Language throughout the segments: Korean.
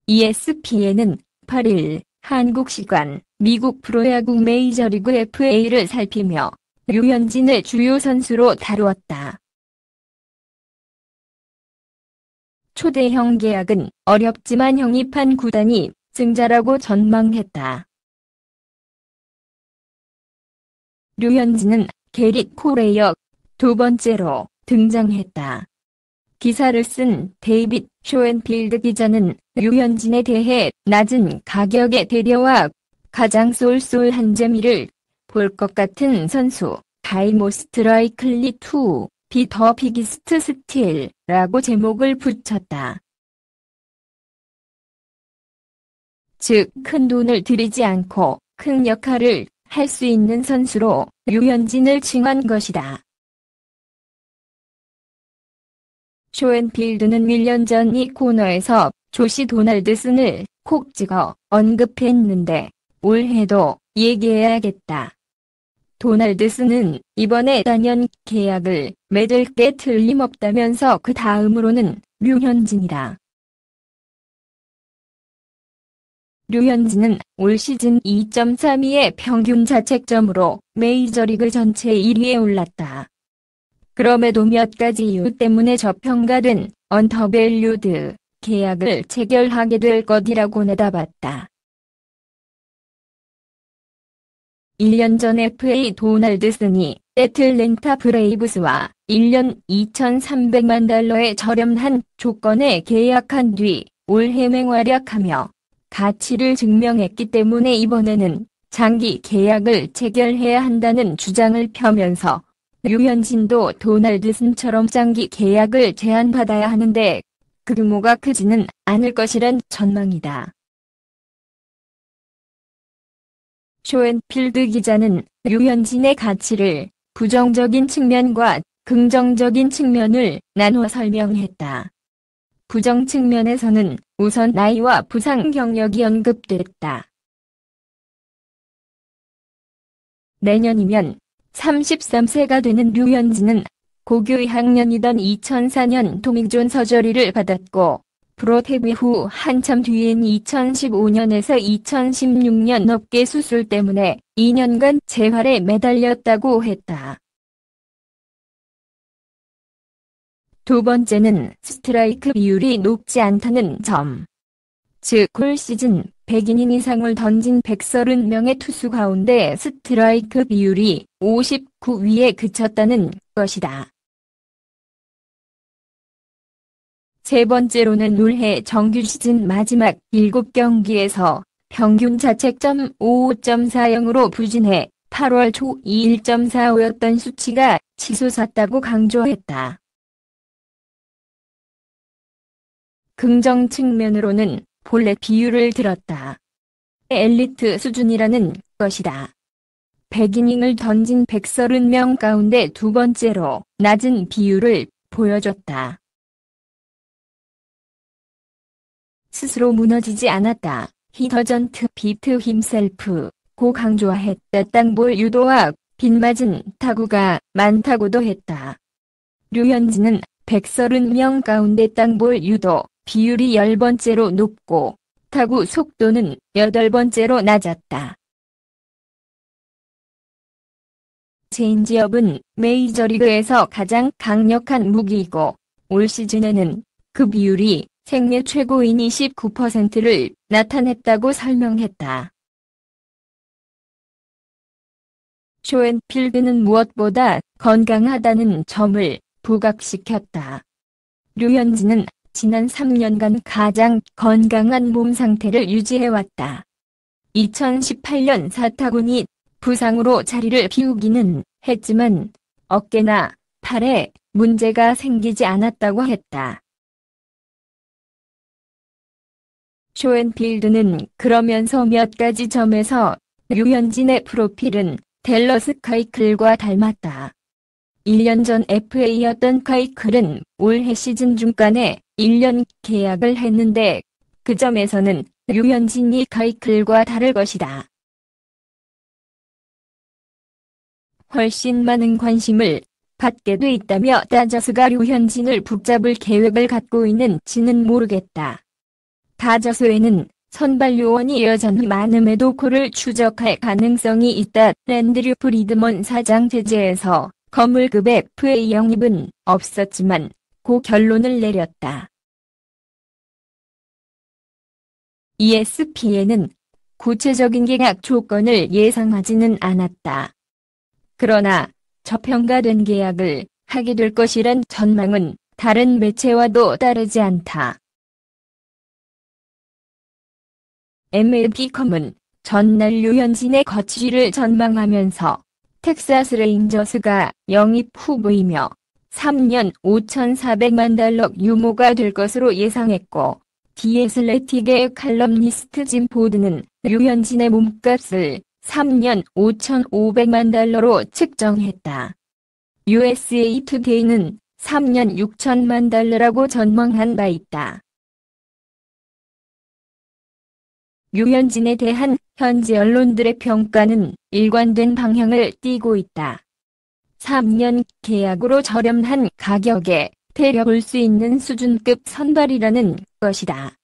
ESPN은 8일 한국 시간 미국 프로야구 메이저리그 FA를 살피며 류현진을 주요 선수로 다루었다. 초대형 계약은 어렵지만 영입한 구단이 승자라고 전망했다. 류현진은 게릿 코레에 두 번째로 등장했다. 기사를 쓴 데이빗 쇼엔필드 기자는 류현진에 대해 낮은 가격의 대려와 가장 쏠쏠한 재미를 볼 것 같은 선수, 가이모스트 라이클리 투 비 더 비기스트 스틸라고 제목을 붙였다. 즉, 큰 돈을 들이지 않고 큰 역할을 할 수 있는 선수로 류현진을 칭한 것이다. 쇼엔필드는 1년 전 이 코너에서 조시 도널드슨을 콕 찍어 언급했는데 올해도 얘기해야겠다. 도널드슨은 이번에 단연 계약을 맺을 게 틀림없다면서 그 다음으로는 류현진이다. 류현진은 올 시즌 2.32의 평균 자책점으로 메이저리그 전체 1위에 올랐다. 그럼에도 몇 가지 이유 때문에 저평가된 언더밸류드 계약을 체결하게 될 것이라고 내다봤다. 1년 전 FA 도널드슨이 애틀랜타 브레이브스와 1년 2,300만 달러의 저렴한 조건에 계약한 뒤 올해 맹활약하며 가치를 증명했기 때문에 이번에는 장기 계약을 체결해야 한다는 주장을 펴면서 류현진도 도널드슨처럼 장기 계약을 제안받아야 하는데 그 규모가 크지는 않을 것이란 전망이다. 쇼엔필드 기자는 류현진의 가치를 부정적인 측면과 긍정적인 측면을 나누어 설명했다. 부정 측면에서는 우선 나이와 부상 경력이 언급됐다. 내년이면 33세가 되는 류현진은 고교 2학년이던 2004년 토미존 서저리를 받았고 프로 데뷔 후 한참 뒤인 2015년에서 2016년 어깨 수술 때문에 2년간 재활에 매달렸다고 했다. 두 번째는 스트라이크 비율이 높지 않다는 점. 즉, 올 시즌 100이닝 이상을 던진 130명의 투수 가운데 스트라이크 비율이 59위에 그쳤다는 것이다. 세 번째로는 올해 정규 시즌 마지막 7경기에서 평균 자책점 5.40으로 부진해 8월 초 1.45였던 수치가 치솟았다고 강조했다. 긍정 측면으로는 볼넷 비율을 들었다. 엘리트 수준이라는 것이다. 100이닝을 던진 130명 가운데 두 번째로 낮은 비율을 보여줬다. 스스로 무너지지 않았다. He doesn't beat himself. 고 강조했다. 땅볼 유도와 빗맞은 타구가 많다고도 했다. 류현진은 130명 가운데 땅볼 유도 비율이 10번째로 높고 타구 속도는 8번째로 낮았다. 체인지업은 메이저리그에서 가장 강력한 무기이고 올 시즌에는 그 비율이 생애 최고인 29%를 나타냈다고 설명했다. 쇼엔필드는 무엇보다 건강하다는 점을 부각시켰다. 류현진은 지난 3년간 가장 건강한 몸 상태를 유지해왔다. 2018년 사타구니 부상으로 자리를 비우기는 했지만 어깨나 팔에 문제가 생기지 않았다고 했다. 쇼엔필드는 그러면서 몇 가지 점에서 류현진의 프로필은 댈러스 카이클과 닮았다. 1년 전 FA였던 카이클은 올해 시즌 중간에 1년 계약을 했는데 그 점에서는 류현진이 카이클과 다를 것이다. 훨씬 많은 관심을 받게 돼 있다며 다저스가 류현진을 붙잡을 계획을 갖고 있는지는 모르겠다. 다저스에는 선발 요원이 여전히 많음에도 고를 추적할 가능성이 있다. 랜드류 프리드먼 사장 제재에서 거물급 FA 영입은 없었지만 고 결론을 내렸다. ESPN은 구체적인 계약 조건을 예상하지는 않았다. 그러나 저평가된 계약을 하게 될 것이란 전망은 다른 매체와도 다르지 않다. MLB.com은 전날 류현진의 거취를 전망하면서 텍사스 레인저스가 영입 후보이며 3년 5,400만 달러 유무가 될 것으로 예상했고, 디 애슬레틱의 칼럼니스트 짐 포드는 류현진의 몸값을 3년 5,500만 달러로 측정했다. USA 투데이는 3년 6천만 달러라고 전망한 바 있다. 류현진에 대한 현지 언론들의 평가는 일관된 방향을 띠고 있다. 3년 계약으로 저렴한 가격에 데려올 수 있는 수준급 선발이라는 것이다.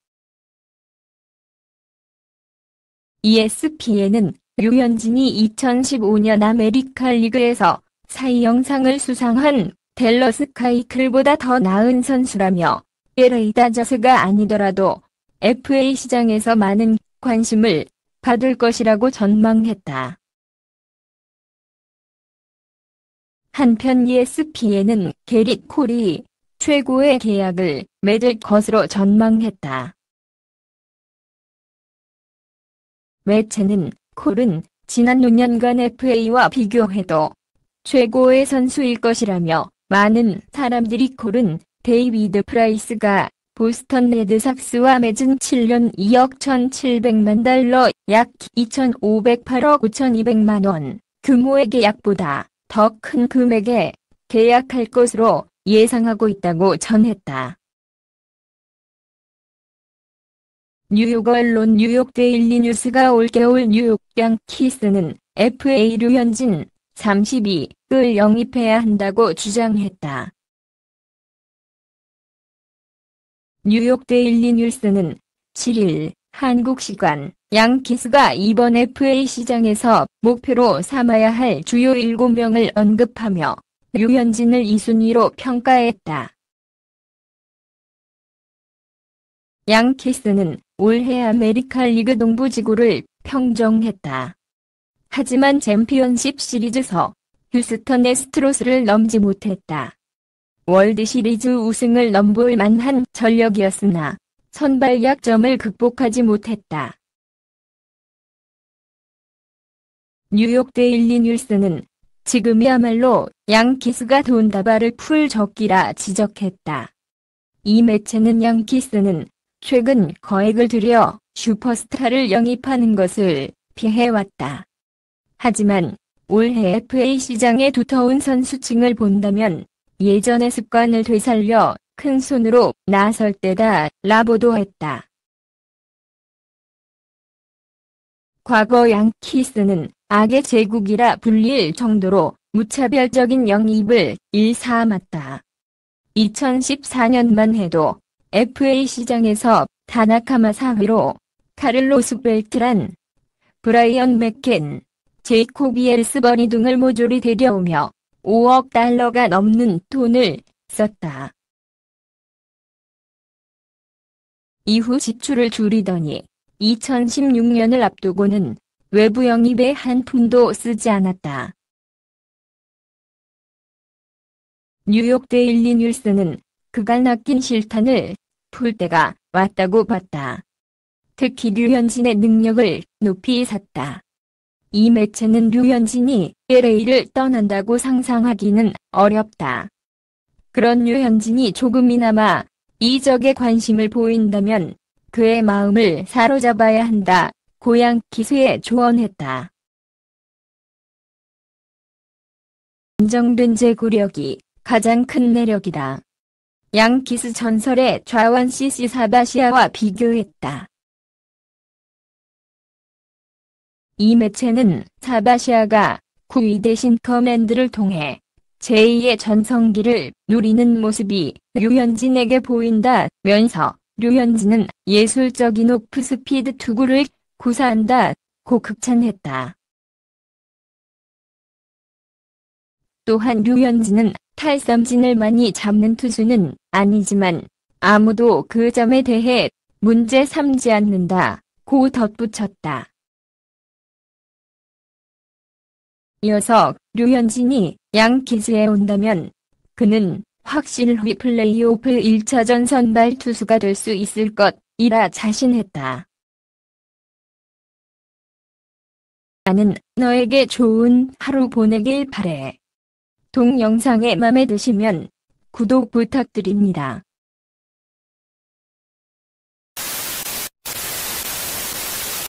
ESPN은 류현진이 2015년 아메리카 리그에서 사이 영상을 수상한 댈러스 카이클보다 더 나은 선수라며 LA 다저스가 아니더라도 FA 시장에서 많은 관심을 받을 것이라고 전망했다. 한편 ESPN은 게릿 콜이 최고의 계약을 맺을 것으로 전망했다. 매체는 콜은 지난 5년간 FA와 비교해도 최고의 선수일 것이라며, 많은 사람들이 콜은 데이비드 프라이스가 보스턴 레드삭스와 맺은 7년 2억 1,700만 달러 약 2,508억 5,200만 원 규모의 계약보다 더 큰 금액에 계약할 것으로 예상하고 있다고 전했다. 뉴욕 언론 뉴욕 데일리 뉴스가 올겨울 뉴욕 양키스는 FA 류현진 32을 영입해야 한다고 주장했다. 뉴욕 데일리 뉴스는 7일 한국 시간 양키스가 이번 FA 시장에서 목표로 삼아야 할 주요 7명을 언급하며 류현진을 2순위로 평가했다. 양키스는 올해 아메리카 리그 동부지구를 평정했다. 하지만 챔피언십 시리즈서 휴스턴 애스트로스를 넘지 못했다. 월드시리즈 우승을 넘볼 만한 전력이었으나 선발 약점을 극복하지 못했다. 뉴욕 데일리 뉴스는 지금이야말로 양키스가 돈다발을 풀 적기라 지적했다. 이 매체는 양키스는 최근 거액을 들여 슈퍼스타를 영입하는 것을 피해왔다. 하지만 올해 FA 시장의 두터운 선수층을 본다면 예전의 습관을 되살려 큰 손으로 나설 때다 라 보도했다. 과거 양키스는 악의 제국이라 불릴 정도로 무차별적인 영입을 일삼았다. 2014년만 해도 FA 시장에서 다나카마 4위로 카를로스 벨트란, 브라이언 맥켄, 제이코비 엘스버니 등을 모조리 데려오며 5억 달러가 넘는 돈을 썼다. 이후 지출을 줄이더니 2016년을 앞두고는 외부 영입에 한 푼도 쓰지 않았다. 뉴욕 데일리 뉴스는 그간 아낀 실탄을 풀 때가 왔다고 봤다. 특히 류현진의 능력을 높이 샀다. 이 매체는 류현진이 LA를 떠난다고 상상하기는 어렵다. 그런 류현진이 조금이나마 이적에 관심을 보인다면 그의 마음을 사로잡아야 한다. 고양 기수에 조언했다. 안정된 제구력이 가장 큰 매력이다. 양키스 전설의 좌완 CC 사바시아와 비교했다. 이 매체는 사바시아가 9위 대신 커맨드를 통해 제2의 전성기를 누리는 모습이 류현진에게 보인다면서 류현진은 예술적인 오프스피드 투구를 구사한다고 극찬했다. 또한 류현진은 탈삼진을 많이 잡는 투수는 아니지만 아무도 그 점에 대해 문제 삼지 않는다고 덧붙였다. 이어서 류현진이 양키즈에 온다면 그는 확실히 플레이오프 1차전 선발 투수가 될 수 있을 것이라 자신했다. 나는 너에게 좋은 하루 보내길 바래. 동영상에 맘에 드시면 구독 부탁드립니다.